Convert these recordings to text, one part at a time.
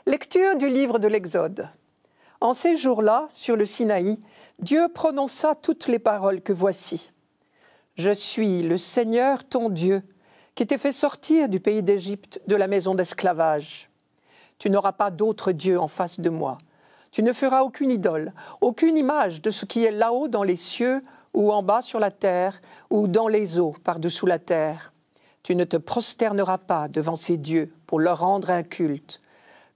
Lecture du livre de l'Exode. En ces jours-là, sur le Sinaï, Dieu prononça toutes les paroles que voici. « Je suis le Seigneur ton Dieu, qui t'ai fait sortir du pays d'Égypte, de la maison d'esclavage. Tu n'auras pas d'autre Dieu en face de moi. Tu ne feras aucune idole, aucune image de ce qui est là-haut dans les cieux, ou en bas sur la terre, ou dans les eaux par-dessous la terre. Tu ne te prosterneras pas devant ces dieux pour leur rendre un culte.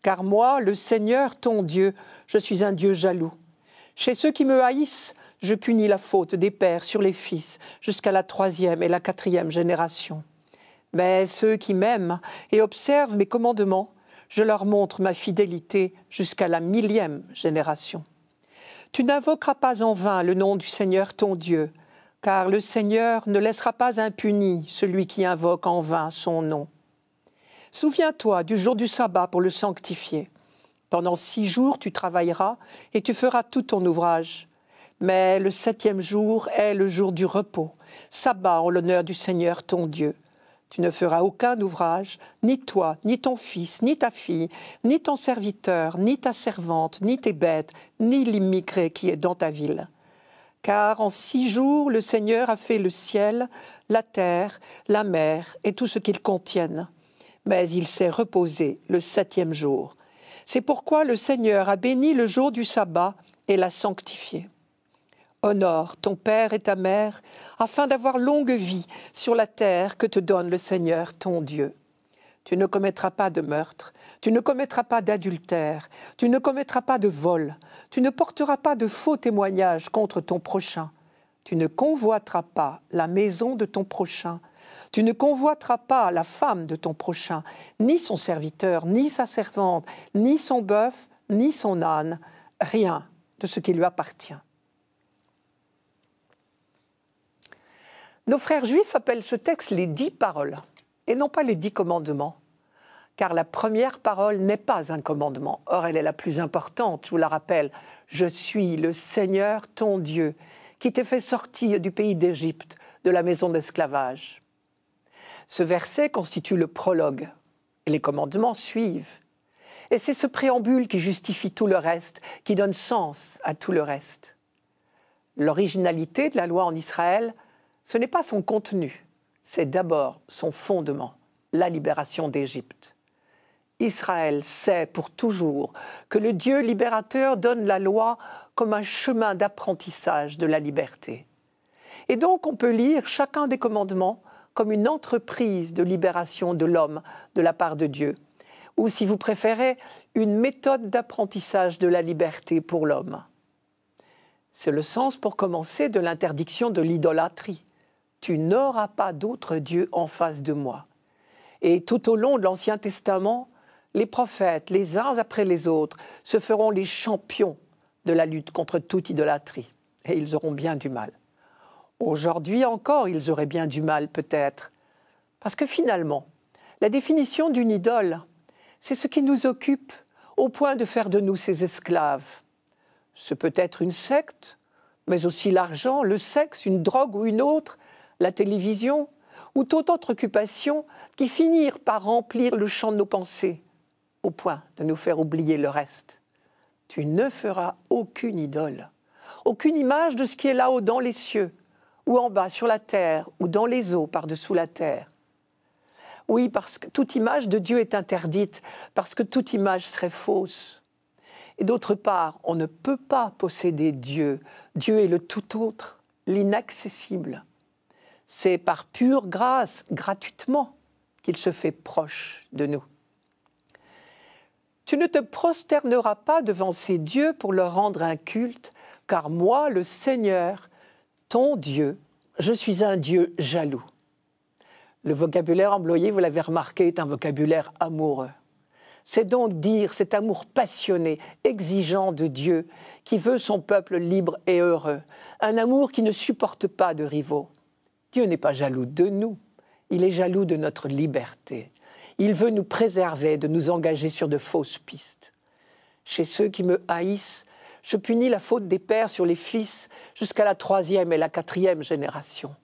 Car moi, le Seigneur ton Dieu, je suis un Dieu jaloux. Chez ceux qui me haïssent, je punis la faute des pères sur les fils, jusqu'à la 3e et la 4e génération. Mais ceux qui m'aiment et observent mes commandements, je leur montre ma fidélité jusqu'à la 1000e génération. Tu n'invoqueras pas en vain le nom du Seigneur ton Dieu, car le Seigneur ne laissera pas impuni celui qui invoque en vain son nom. Souviens-toi du jour du sabbat pour le sanctifier. Pendant 6 jours tu travailleras et tu feras tout ton ouvrage. Mais le 7e jour est le jour du repos, sabbat en l'honneur du Seigneur ton Dieu. Tu ne feras aucun ouvrage, ni toi, ni ton fils, ni ta fille, ni ton serviteur, ni ta servante, ni tes bêtes, ni l'immigré qui est dans ta ville. Car en 6 jours, le Seigneur a fait le ciel, la terre, la mer et tout ce qu'ils contiennent. Mais il s'est reposé le 7e jour. C'est pourquoi le Seigneur a béni le jour du sabbat et l'a sanctifié. Honore ton père et ta mère, afin d'avoir longue vie sur la terre que te donne le Seigneur ton Dieu. Tu ne commettras pas de meurtre, tu ne commettras pas d'adultère, tu ne commettras pas de vol, tu ne porteras pas de faux témoignages contre ton prochain, tu ne convoiteras pas la maison de ton prochain, tu ne convoiteras pas la femme de ton prochain, ni son serviteur, ni sa servante, ni son bœuf, ni son âne, rien de ce qui lui appartient. Nos frères juifs appellent ce texte les 10 paroles, et non pas les 10 commandements, car la première parole n'est pas un commandement. Or, elle est la plus importante, je vous la rappelle. « Je suis le Seigneur ton Dieu, qui t'ai fait sortir du pays d'Égypte, de la maison d'esclavage. » Ce verset constitue le prologue, et les commandements suivent. Et c'est ce préambule qui justifie tout le reste, qui donne sens à tout le reste. L'originalité de la loi en Israël, ce n'est pas son contenu, c'est d'abord son fondement, la libération d'Égypte. Israël sait pour toujours que le Dieu libérateur donne la loi comme un chemin d'apprentissage de la liberté. Et donc on peut lire chacun des commandements comme une entreprise de libération de l'homme de la part de Dieu, ou si vous préférez, une méthode d'apprentissage de la liberté pour l'homme. C'est le sens pour commencer de l'interdiction de l'idolâtrie. Tu n'auras pas d'autre Dieu en face de moi. Et tout au long de l'Ancien Testament, les prophètes, les uns après les autres, se feront les champions de la lutte contre toute idolâtrie. Et ils auront bien du mal. Aujourd'hui encore, ils auraient bien du mal peut-être. Parce que finalement, la définition d'une idole, c'est ce qui nous occupe au point de faire de nous ses esclaves. Ce peut être une secte, mais aussi l'argent, le sexe, une drogue ou une autre, la télévision ou toute autre occupation qui finirent par remplir le champ de nos pensées, au point de nous faire oublier le reste. Tu ne feras aucune idole, aucune image de ce qui est là-haut dans les cieux, ou en bas sur la terre, ou dans les eaux par-dessous la terre. Oui, parce que toute image de Dieu est interdite, parce que toute image serait fausse. Et d'autre part, on ne peut pas posséder Dieu. Dieu est le tout autre, l'inaccessible. C'est par pure grâce, gratuitement, qu'il se fait proche de nous. Tu ne te prosterneras pas devant ces dieux pour leur rendre un culte, car moi, le Seigneur, ton Dieu, je suis un Dieu jaloux. Le vocabulaire employé, vous l'avez remarqué, est un vocabulaire amoureux. C'est donc dire cet amour passionné, exigeant de Dieu, qui veut son peuple libre et heureux. Un amour qui ne supporte pas de rivaux. Dieu n'est pas jaloux de nous, il est jaloux de notre liberté. Il veut nous préserver de nous engager sur de fausses pistes. Chez ceux qui me haïssent, je punis la faute des pères sur les fils jusqu'à la 3e et la 4e génération.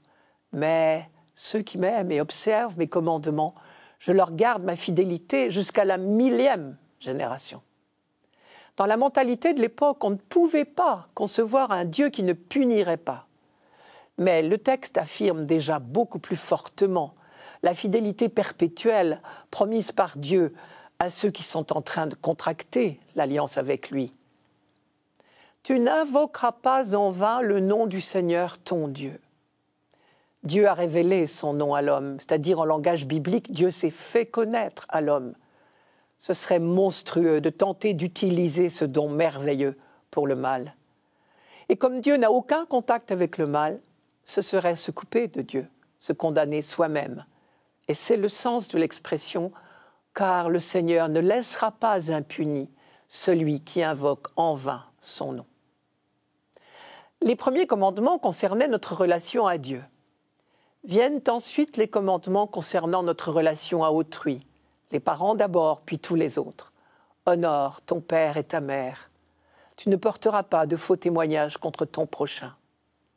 Mais ceux qui m'aiment et observent mes commandements, je leur garde ma fidélité jusqu'à la 1000e génération. Dans la mentalité de l'époque, on ne pouvait pas concevoir un Dieu qui ne punirait pas. Mais le texte affirme déjà beaucoup plus fortement la fidélité perpétuelle promise par Dieu à ceux qui sont en train de contracter l'alliance avec lui. Tu n'invoqueras pas en vain le nom du Seigneur ton Dieu. Dieu a révélé son nom à l'homme, c'est-à-dire en langage biblique, Dieu s'est fait connaître à l'homme. Ce serait monstrueux de tenter d'utiliser ce don merveilleux pour le mal. Et comme Dieu n'a aucun contact avec le mal, ce serait se couper de Dieu, se condamner soi-même. Et c'est le sens de l'expression « car le Seigneur ne laissera pas impuni celui qui invoque en vain son nom ». Les premiers commandements concernaient notre relation à Dieu. Viennent ensuite les commandements concernant notre relation à autrui, les parents d'abord, puis tous les autres. Honore ton père et ta mère. Tu ne porteras pas de faux témoignages contre ton prochain.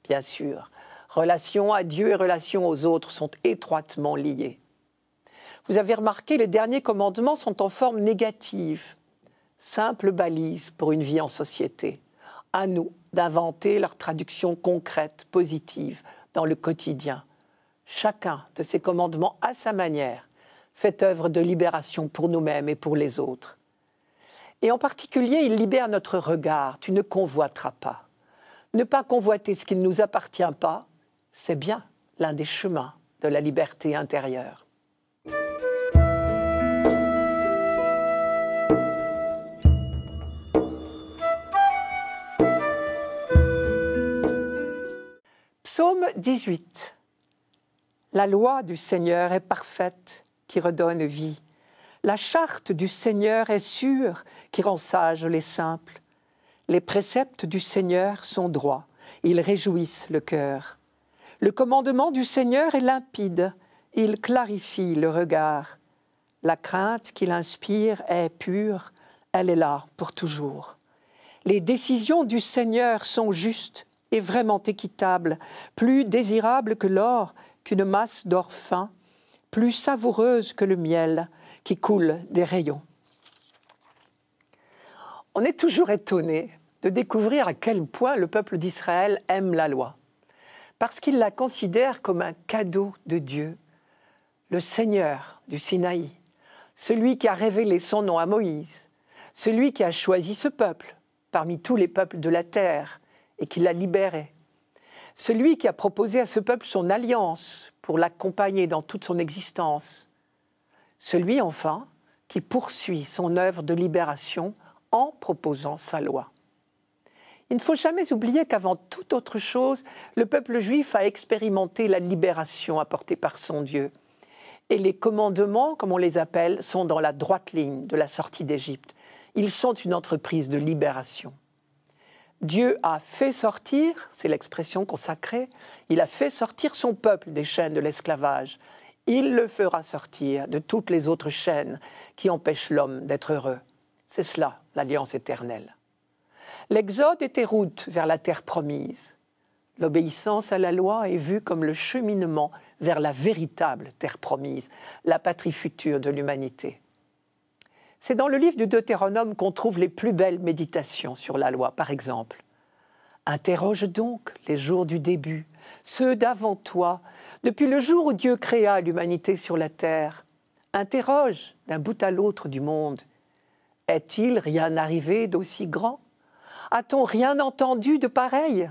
Bien sûr, relation à Dieu et relation aux autres sont étroitement liées. Vous avez remarqué, les derniers commandements sont en forme négative, simple balise pour une vie en société. À nous d'inventer leur traduction concrète, positive, dans le quotidien. Chacun de ces commandements, à sa manière, fait œuvre de libération pour nous-mêmes et pour les autres. Et en particulier, il libère notre regard. Tu ne convoiteras pas. Ne pas convoiter ce qui ne nous appartient pas, c'est bien l'un des chemins de la liberté intérieure. Psaume 18. La loi du Seigneur est parfaite, qui redonne vie. La charte du Seigneur est sûre, qui rend sages les simples. Les préceptes du Seigneur sont droits, ils réjouissent le cœur. Le commandement du Seigneur est limpide, il clarifie le regard. La crainte qu'il inspire est pure, elle est là pour toujours. Les décisions du Seigneur sont justes et vraiment équitables, plus désirables que l'or, qu'une masse d'or fin, plus savoureuse que le miel qui coule des rayons. On est toujours étonné de découvrir à quel point le peuple d'Israël aime la loi, parce qu'il la considère comme un cadeau de Dieu, le Seigneur du Sinaï, celui qui a révélé son nom à Moïse, celui qui a choisi ce peuple parmi tous les peuples de la terre et qui l'a libéré, celui qui a proposé à ce peuple son alliance pour l'accompagner dans toute son existence, celui enfin qui poursuit son œuvre de libération en proposant sa loi. Il ne faut jamais oublier qu'avant toute autre chose, le peuple juif a expérimenté la libération apportée par son Dieu. Et les commandements, comme on les appelle, sont dans la droite ligne de la sortie d'Égypte. Ils sont une entreprise de libération. Dieu a fait sortir, c'est l'expression consacrée, il a fait sortir son peuple des chaînes de l'esclavage. Il le fera sortir de toutes les autres chaînes qui empêchent l'homme d'être heureux. C'est cela, l'alliance éternelle. L'Exode était route vers la terre promise. L'obéissance à la loi est vue comme le cheminement vers la véritable terre promise, la patrie future de l'humanité. C'est dans le livre du Deutéronome qu'on trouve les plus belles méditations sur la loi, par exemple. Interroge donc les jours du début, ceux d'avant toi, depuis le jour où Dieu créa l'humanité sur la terre. Interroge d'un bout à l'autre du monde. Est-il rien arrivé d'aussi grand? A-t-on rien entendu de pareil?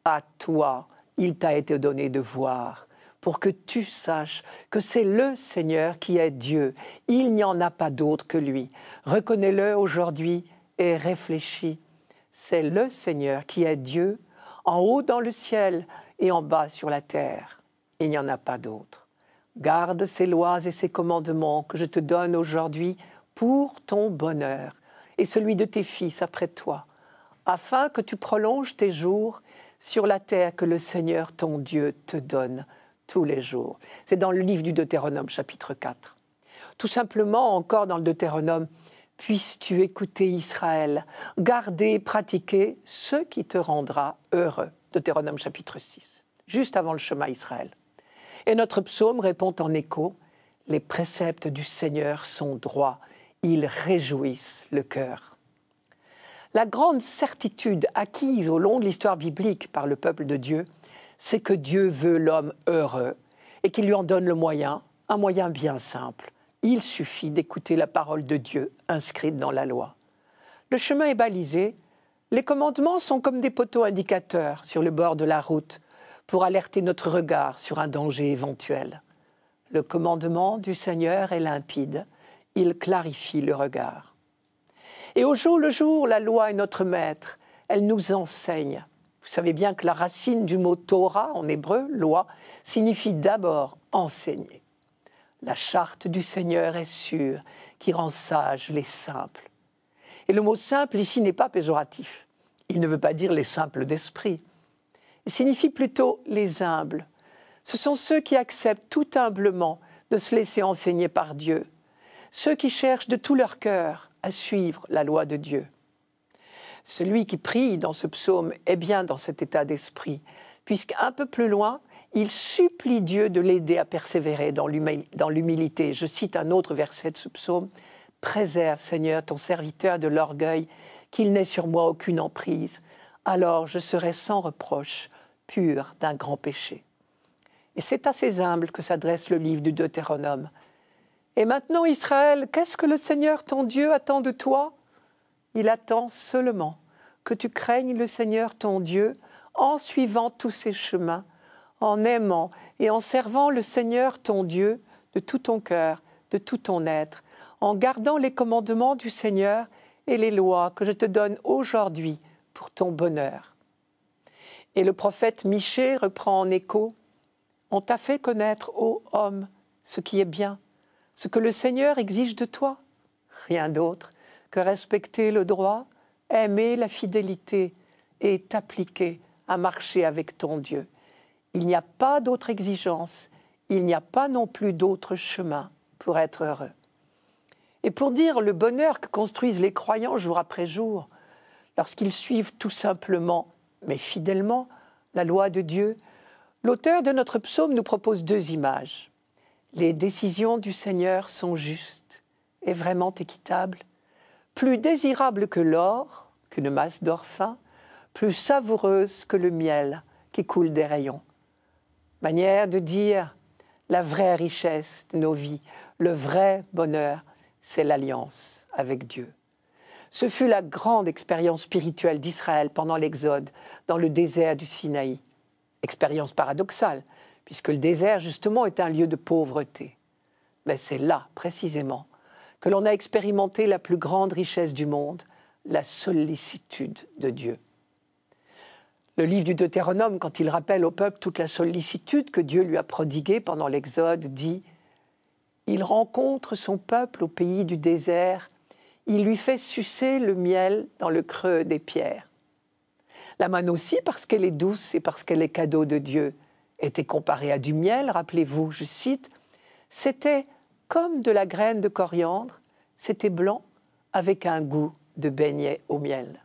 À toi, il t'a été donné de voir, pour que tu saches que c'est le Seigneur qui est Dieu. Il n'y en a pas d'autre que lui. Reconnais-le aujourd'hui et réfléchis. C'est le Seigneur qui est Dieu, en haut dans le ciel et en bas sur la terre. Il n'y en a pas d'autre. Garde ces lois et ces commandements que je te donne aujourd'hui pour ton bonheur et celui de tes fils après toi, afin que tu prolonges tes jours sur la terre que le Seigneur ton Dieu te donne tous les jours. C'est dans le livre du Deutéronome, chapitre 4. Tout simplement, encore dans le Deutéronome, « Puisses-tu écouter Israël, garder et pratiquer ce qui te rendra heureux » Deutéronome, chapitre 6, juste avant le Shema Israël. Et notre psaume répond en écho « Les préceptes du Seigneur sont droits, ils réjouissent le cœur. La grande certitude acquise au long de l'histoire biblique par le peuple de Dieu, c'est que Dieu veut l'homme heureux et qu'il lui en donne le moyen, un moyen bien simple. Il suffit d'écouter la parole de Dieu inscrite dans la loi. Le chemin est balisé, les commandements sont comme des poteaux indicateurs sur le bord de la route pour alerter notre regard sur un danger éventuel. Le commandement du Seigneur est limpide, il clarifie le regard. Et au jour le jour, la loi est notre maître, elle nous enseigne. Vous savez bien que la racine du mot Torah, en hébreu, loi, signifie d'abord enseigner. La charte du Seigneur est sûre, qui rend sages les simples. Et le mot simple ici n'est pas péjoratif. Il ne veut pas dire les simples d'esprit. Il signifie plutôt les humbles. Ce sont ceux qui acceptent tout humblement de se laisser enseigner par Dieu. Ceux qui cherchent de tout leur cœur à suivre la loi de Dieu. Celui qui prie dans ce psaume est bien dans cet état d'esprit, puisqu'un peu plus loin, il supplie Dieu de l'aider à persévérer dans l'humilité. Je cite un autre verset de ce psaume. « Préserve, Seigneur, ton serviteur de l'orgueil, qu'il n'ait sur moi aucune emprise. Alors je serai sans reproche, pur d'un grand péché. » Et c'est à ces humbles que s'adresse le livre du Deutéronome. « Et maintenant, Israël, qu'est-ce que le Seigneur, ton Dieu, attend de toi ? Il attend seulement que tu craignes le Seigneur, ton Dieu, en suivant tous ses chemins, en aimant et en servant le Seigneur, ton Dieu, de tout ton cœur, de tout ton être, en gardant les commandements du Seigneur et les lois que je te donne aujourd'hui pour ton bonheur. » Et le prophète Michée reprend en écho « On t'a fait connaître, ô homme, ce qui est bien, ce que le Seigneur exige de toi, rien d'autre que respecter le droit, aimer la fidélité et t'appliquer à marcher avec ton Dieu. Il n'y a pas d'autre exigence, il n'y a pas non plus d'autre chemin pour être heureux. » Et pour dire le bonheur que construisent les croyants jour après jour, lorsqu'ils suivent tout simplement, mais fidèlement, la loi de Dieu, l'auteur de notre psaume nous propose deux images. Les décisions du Seigneur sont justes et vraiment équitables, plus désirables que l'or, qu'une masse d'or fin, plus savoureuses que le miel qui coule des rayons. Manière de dire la vraie richesse de nos vies, le vrai bonheur, c'est l'alliance avec Dieu. Ce fut la grande expérience spirituelle d'Israël pendant l'Exode, dans le désert du Sinaï. Expérience paradoxale, puisque le désert, justement, est un lieu de pauvreté. Mais c'est là, précisément, que l'on a expérimenté la plus grande richesse du monde, la sollicitude de Dieu. Le livre du Deutéronome, quand il rappelle au peuple toute la sollicitude que Dieu lui a prodiguée pendant l'Exode, dit « Il rencontre son peuple au pays du désert, il lui fait sucer le miel dans le creux des pierres. » La manne aussi, parce qu'elle est douce et parce qu'elle est cadeau de Dieu, était comparée à du miel, rappelez-vous, je cite, « C'était comme de la graine de coriandre, c'était blanc avec un goût de beignet au miel. »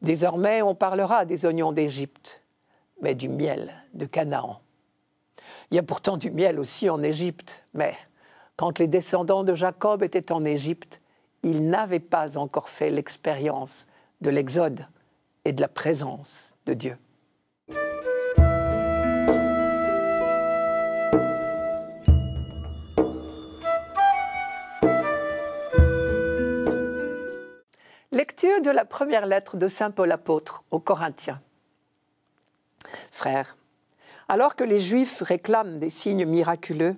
Désormais, on parlera des oignons d'Égypte, mais du miel de Canaan. Il y a pourtant du miel aussi en Égypte, mais quand les descendants de Jacob étaient en Égypte, ils n'avaient pas encore fait l'expérience de l'Exode et de la présence de Dieu. Lecture de la première lettre de saint Paul apôtre aux Corinthiens. Frères, alors que les Juifs réclament des signes miraculeux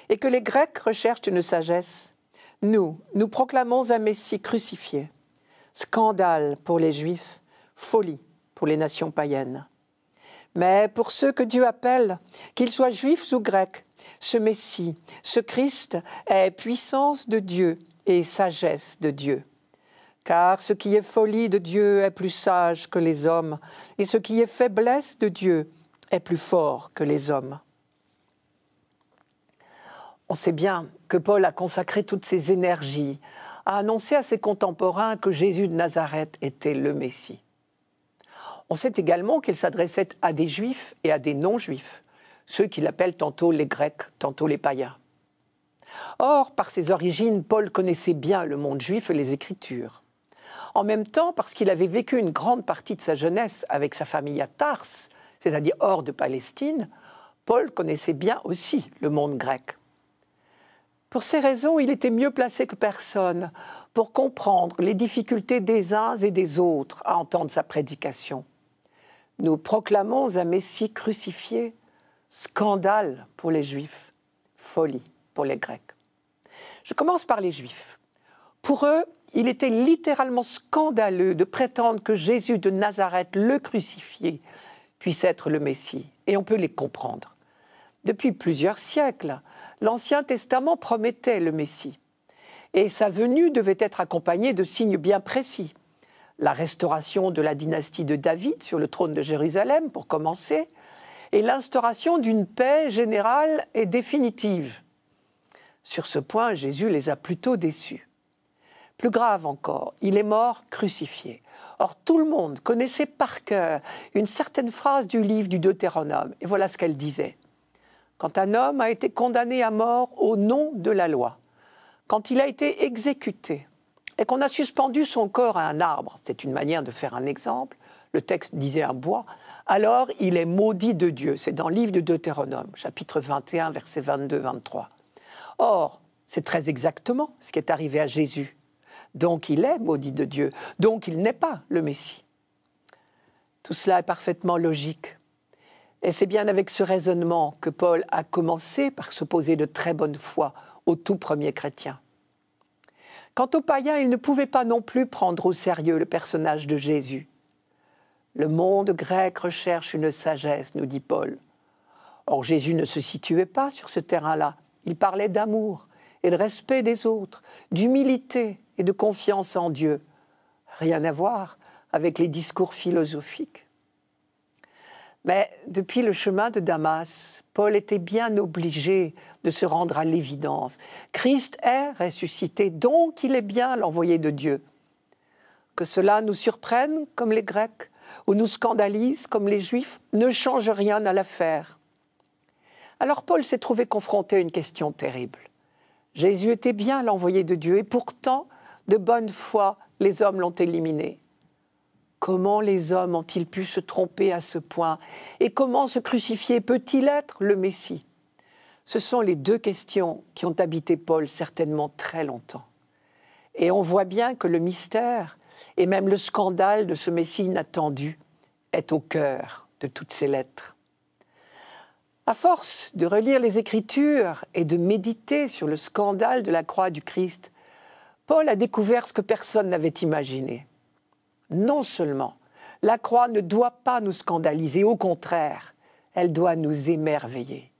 et que les Grecs recherchent une sagesse, nous proclamons un Messie crucifié, scandale pour les Juifs, folie pour les nations païennes. Mais pour ceux que Dieu appelle, qu'ils soient juifs ou grecs, ce Messie, ce Christ est puissance de Dieu et sagesse de Dieu. Car ce qui est folie de Dieu est plus sage que les hommes, et ce qui est faiblesse de Dieu est plus fort que les hommes. On sait bien que Paul a consacré toutes ses énergies à annoncer à ses contemporains que Jésus de Nazareth était le Messie. On sait également qu'il s'adressait à des Juifs et à des non-Juifs, ceux qu'il appelle tantôt les Grecs, tantôt les païens. Or, par ses origines, Paul connaissait bien le monde juif et les Écritures. En même temps, parce qu'il avait vécu une grande partie de sa jeunesse avec sa famille à Tars, c'est-à-dire hors de Palestine, Paul connaissait bien aussi le monde grec. Pour ces raisons, il était mieux placé que personne pour comprendre les difficultés des uns et des autres à entendre sa prédication. Nous proclamons un Messie crucifié, scandale pour les Juifs, folie pour les Grecs. Je commence par les Juifs. Pour eux, il était littéralement scandaleux de prétendre que Jésus de Nazareth, le crucifié, puisse être le Messie. Et on peut les comprendre. Depuis plusieurs siècles, l'Ancien Testament promettait le Messie. Et sa venue devait être accompagnée de signes bien précis. La restauration de la dynastie de David sur le trône de Jérusalem, pour commencer, et l'instauration d'une paix générale et définitive. Sur ce point, Jésus les a plutôt déçus. Plus grave encore, il est mort crucifié. Or, tout le monde connaissait par cœur une certaine phrase du livre du Deutéronome. Et voilà ce qu'elle disait. Quand un homme a été condamné à mort au nom de la loi, quand il a été exécuté et qu'on a suspendu son corps à un arbre, c'est une manière de faire un exemple, le texte disait un bois, alors il est maudit de Dieu. C'est dans le livre du Deutéronome, chapitre 21, versets 22-23. Or, c'est très exactement ce qui est arrivé à Jésus. Donc il est maudit de Dieu, donc il n'est pas le Messie. Tout cela est parfaitement logique. Et c'est bien avec ce raisonnement que Paul a commencé par s'opposer de très bonne foi aux tout premiers chrétiens. Quant aux païens, ils ne pouvaient pas non plus prendre au sérieux le personnage de Jésus. Le monde grec recherche une sagesse, nous dit Paul. Or Jésus ne se situait pas sur ce terrain-là. Il parlait d'amour et de respect des autres, d'humilité et de confiance en Dieu. Rien à voir avec les discours philosophiques. Mais depuis le chemin de Damas, Paul était bien obligé de se rendre à l'évidence. Christ est ressuscité, donc il est bien l'envoyé de Dieu. Que cela nous surprenne comme les Grecs ou nous scandalise comme les Juifs ne change rien à l'affaire. Alors Paul s'est trouvé confronté à une question terrible. Jésus était bien l'envoyé de Dieu et pourtant, de bonne foi, les hommes l'ont éliminé. Comment les hommes ont-ils pu se tromper à ce point? Et comment ce crucifié peut-il être le Messie? Ce sont les deux questions qui ont habité Paul certainement très longtemps. Et on voit bien que le mystère et même le scandale de ce Messie inattendu est au cœur de toutes ces lettres. À force de relire les Écritures et de méditer sur le scandale de la croix du Christ, Paul a découvert ce que personne n'avait imaginé. Non seulement la croix ne doit pas nous scandaliser, au contraire, elle doit nous émerveiller.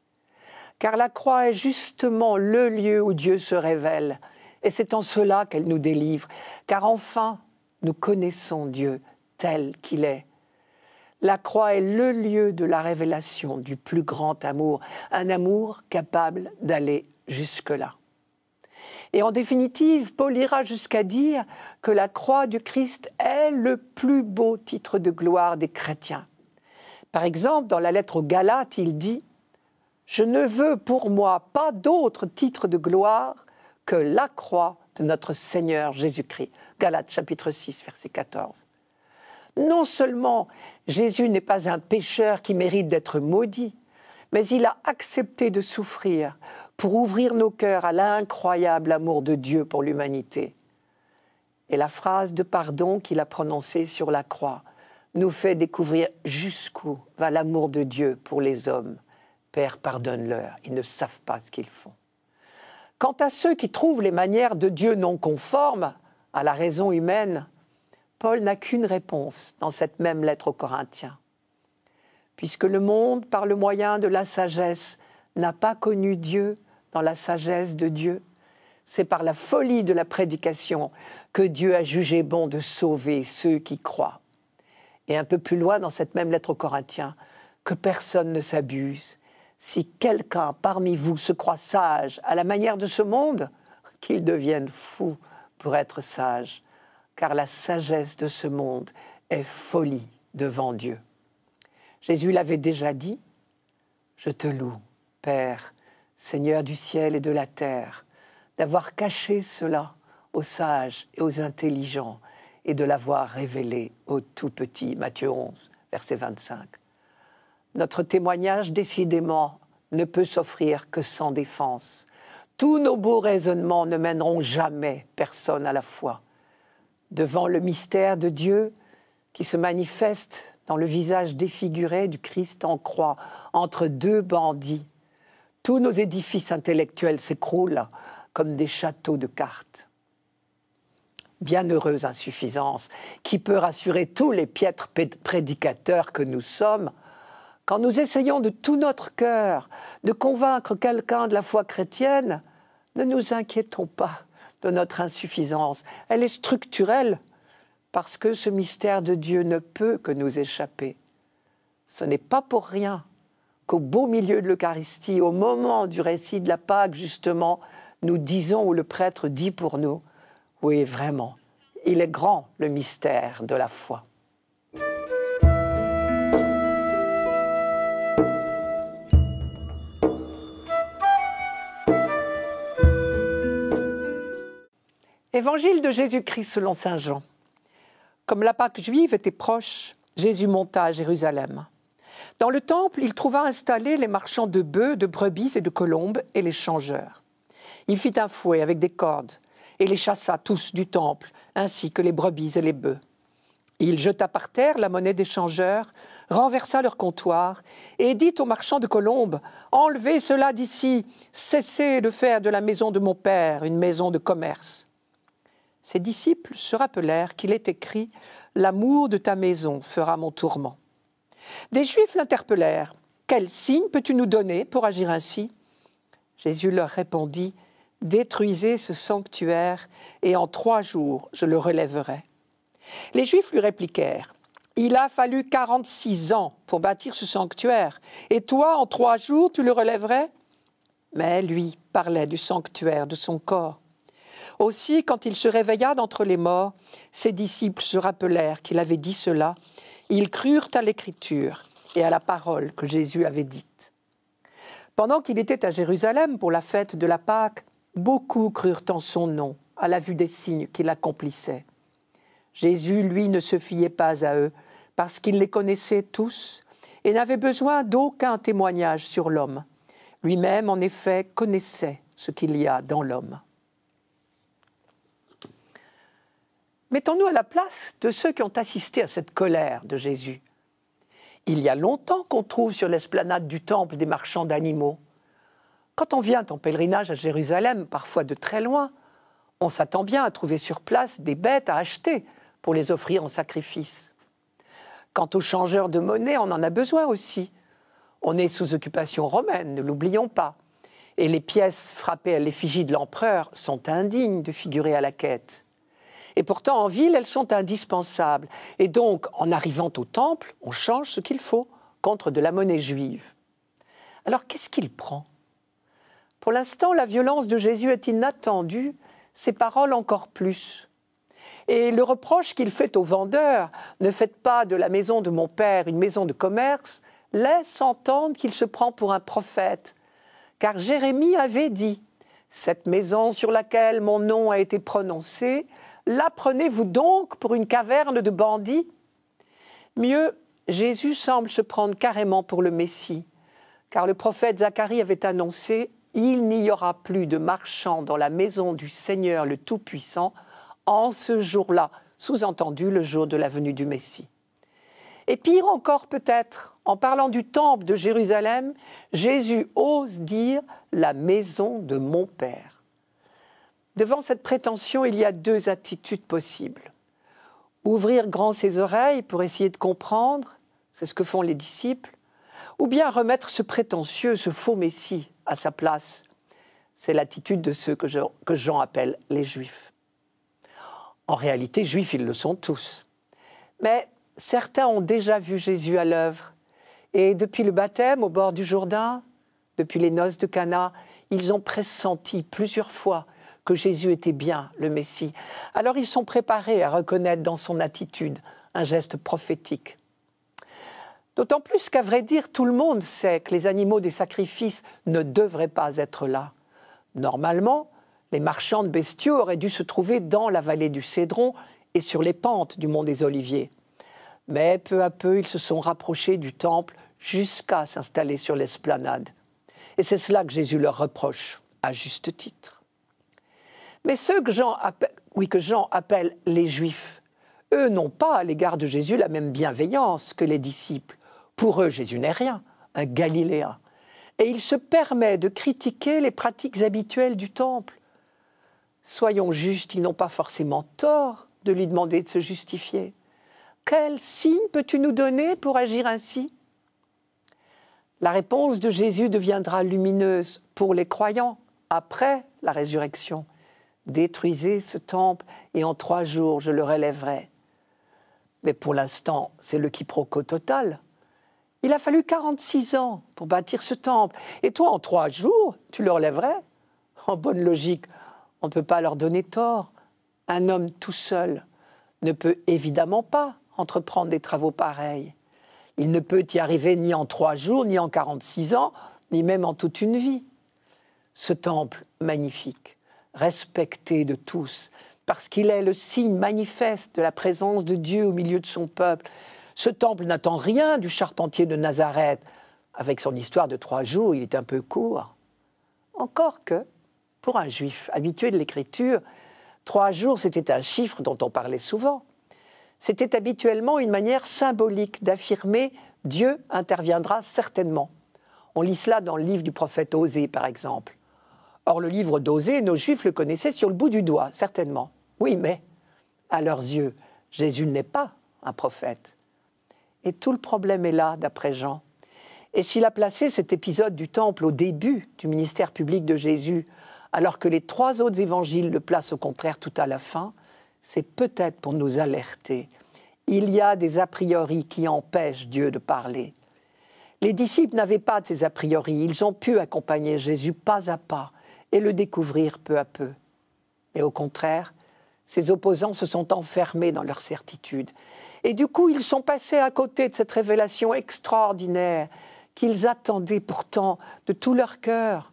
Car la croix est justement le lieu où Dieu se révèle, et c'est en cela qu'elle nous délivre, car enfin, nous connaissons Dieu tel qu'il est. La croix est le lieu de la révélation du plus grand amour, un amour capable d'aller jusque-là. Et en définitive, Paul ira jusqu'à dire que la croix du Christ est le plus beau titre de gloire des chrétiens. Par exemple, dans la lettre aux Galates, il dit « Je ne veux pour moi pas d'autre titre de gloire que la croix de notre Seigneur Jésus-Christ. » Galates chapitre 6, verset 14. Non seulement Jésus n'est pas un pécheur qui mérite d'être maudit, mais il a accepté de souffrir pour ouvrir nos cœurs à l'incroyable amour de Dieu pour l'humanité. Et la phrase de pardon qu'il a prononcée sur la croix nous fait découvrir jusqu'où va l'amour de Dieu pour les hommes. Père, pardonne-leur, ils ne savent pas ce qu'ils font. Quant à ceux qui trouvent les manières de Dieu non conformes à la raison humaine, Paul n'a qu'une réponse dans cette même lettre aux Corinthiens. Puisque le monde, par le moyen de la sagesse, n'a pas connu Dieu dans la sagesse de Dieu, c'est par la folie de la prédication que Dieu a jugé bon de sauver ceux qui croient. Et un peu plus loin dans cette même lettre aux Corinthiens, que personne ne s'abuse. Si quelqu'un parmi vous se croit sage à la manière de ce monde, qu'il devienne fou pour être sage, car la sagesse de ce monde est folie devant Dieu. Jésus l'avait déjà dit, « Je te loue, Père, Seigneur du ciel et de la terre, d'avoir caché cela aux sages et aux intelligents et de l'avoir révélé aux tout petits. Matthieu 11, verset 25. Notre témoignage, décidément, ne peut s'offrir que sans défense. Tous nos beaux raisonnements ne mèneront jamais personne à la foi. Devant le mystère de Dieu qui se manifeste dans le visage défiguré du Christ en croix, entre deux bandits, tous nos édifices intellectuels s'écroulent comme des châteaux de cartes. Bienheureuse insuffisance qui peut rassurer tous les piètres prédicateurs que nous sommes quand nous essayons de tout notre cœur de convaincre quelqu'un de la foi chrétienne. Ne nous inquiétons pas de notre insuffisance. Elle est structurelle parce que ce mystère de Dieu ne peut que nous échapper. Ce n'est pas pour rien qu'au beau milieu de l'Eucharistie, au moment du récit de la Pâque, justement, nous disons, ou le prêtre dit pour nous, oui, vraiment, il est grand le mystère de la foi. Évangile de Jésus-Christ selon saint Jean. Comme la Pâque juive était proche, Jésus monta à Jérusalem. Dans le temple, il trouva installés les marchands de bœufs, de brebis et de colombes et les changeurs. Il fit un fouet avec des cordes et les chassa tous du temple, ainsi que les brebis et les bœufs. Il jeta par terre la monnaie des changeurs, renversa leur comptoir et dit aux marchands de colombes « Enlevez cela d'ici, cessez de faire de la maison de mon père une maison de commerce. » Ses disciples se rappelèrent qu'il est écrit « L'amour de ta maison fera mon tourment ». Des Juifs l'interpellèrent « Quel signe peux-tu nous donner pour agir ainsi ?» Jésus leur répondit « Détruisez ce sanctuaire et en 3 jours je le relèverai. » Les Juifs lui répliquèrent « Il a fallu 46 ans pour bâtir ce sanctuaire, et toi, en 3 jours, tu le relèverais ?» Mais lui parlait du sanctuaire de son corps. Aussi, quand il se réveilla d'entre les morts, ses disciples se rappelèrent qu'il avait dit cela. Ils crurent à l'Écriture et à la parole que Jésus avait dite. Pendant qu'il était à Jérusalem pour la fête de la Pâque, beaucoup crurent en son nom, à la vue des signes qu'il accomplissait. Jésus, lui, ne se fiait pas à eux, parce qu'il les connaissait tous et n'avait besoin d'aucun témoignage sur l'homme. Lui-même, en effet, connaissait ce qu'il y a dans l'homme. Mettons-nous à la place de ceux qui ont assisté à cette colère de Jésus. Il y a longtemps qu'on trouve sur l'esplanade du temple des marchands d'animaux. Quand on vient en pèlerinage à Jérusalem, parfois de très loin, on s'attend bien à trouver sur place des bêtes à acheter pour les offrir en sacrifice. Quant aux changeurs de monnaie, on en a besoin aussi. On est sous occupation romaine, ne l'oublions pas. Et les pièces frappées à l'effigie de l'empereur sont indignes de figurer à la quête. Et pourtant, en ville, elles sont indispensables. Et donc, en arrivant au temple, on change ce qu'il faut contre de la monnaie juive. Alors, qu'est-ce qu'il prend ? Pour l'instant, la violence de Jésus est inattendue, ses paroles encore plus. Et le reproche qu'il fait aux vendeurs, « Ne faites pas de la maison de mon père une maison de commerce », laisse entendre qu'il se prend pour un prophète. Car Jérémie avait dit « Cette maison sur laquelle mon nom a été prononcé, la prenez-vous donc pour une caverne de bandits ?» Mieux, Jésus semble se prendre carrément pour le Messie, car le prophète Zacharie avait annoncé « Il n'y aura plus de marchands dans la maison du Seigneur le Tout-Puissant en ce jour-là », sous-entendu le jour de la venue du Messie. Et pire encore peut-être, en parlant du temple de Jérusalem, Jésus ose dire « la maison de mon Père ». Devant cette prétention, il y a 2 attitudes possibles. Ouvrir grand ses oreilles pour essayer de comprendre, c'est ce que font les disciples, ou bien remettre ce prétentieux, ce faux Messie à sa place. C'est l'attitude de ceux que Jean appelle les Juifs. En réalité, Juifs, ils le sont tous. Mais certains ont déjà vu Jésus à l'œuvre. Et depuis le baptême au bord du Jourdain, depuis les noces de Cana, ils ont pressenti plusieurs fois que Jésus était bien le Messie. Alors ils sont préparés à reconnaître dans son attitude un geste prophétique. D'autant plus qu'à vrai dire, tout le monde sait que les animaux des sacrifices ne devraient pas être là. Normalement, Les marchands de bestiaux auraient dû se trouver dans la vallée du Cédron et sur les pentes du mont des Oliviers. Mais peu à peu, ils se sont rapprochés du temple jusqu'à s'installer sur l'esplanade. Et c'est cela que Jésus leur reproche, à juste titre. Mais ceux que Jean appelle les Juifs, eux n'ont pas à l'égard de Jésus la même bienveillance que les disciples. Pour eux, Jésus n'est rien, un Galiléen. Et il se permet de critiquer les pratiques habituelles du temple. Soyons justes, ils n'ont pas forcément tort de lui demander de se justifier. Quel signe peux-tu nous donner pour agir ainsi ? La réponse de Jésus deviendra lumineuse pour les croyants après la résurrection. Détruisez ce temple et en 3 jours je le relèverai. Mais pour l'instant, c'est le quiproquo total. Il a fallu 46 ans pour bâtir ce temple. Et toi, en 3 jours, tu le relèverais ? En bonne logique, on ne peut pas leur donner tort. Un homme tout seul ne peut évidemment pas entreprendre des travaux pareils. Il ne peut y arriver ni en 3 jours, ni en 46 ans, ni même en toute une vie. Ce temple magnifique, respecté de tous, parce qu'il est le signe manifeste de la présence de Dieu au milieu de son peuple. Ce temple n'attend rien du charpentier de Nazareth. Avec son histoire de 3 jours, il est un peu court. Encore que, pour un juif habitué de l'écriture, 3 jours, c'était un chiffre dont on parlait souvent. C'était habituellement une manière symbolique d'affirmer « Dieu interviendra certainement ». On lit cela dans le livre du prophète Osée, par exemple. Or, le livre d'Osée, nos Juifs le connaissaient sur le bout du doigt, certainement. Oui, mais, à leurs yeux, Jésus n'est pas un prophète. Et tout le problème est là, d'après Jean. Et s'il a placé cet épisode du temple au début du ministère public de Jésus, alors que les 3 autres évangiles le placent au contraire tout à la fin, c'est peut-être pour nous alerter. Il y a des a priori qui empêchent Dieu de parler. Les disciples n'avaient pas de ces a priori. Ils ont pu accompagner Jésus pas à pas et le découvrir peu à peu. Mais au contraire, ces opposants se sont enfermés dans leur certitude. Et du coup, ils sont passés à côté de cette révélation extraordinaire qu'ils attendaient pourtant de tout leur cœur.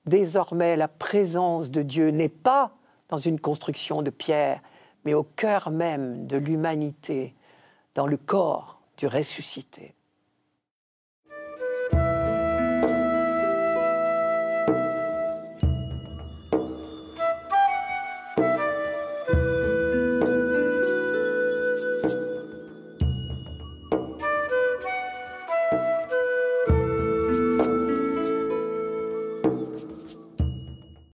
Désormais, la présence de Dieu n'est pas dans une construction de pierre, mais au cœur même de l'humanité, dans le corps du ressuscité.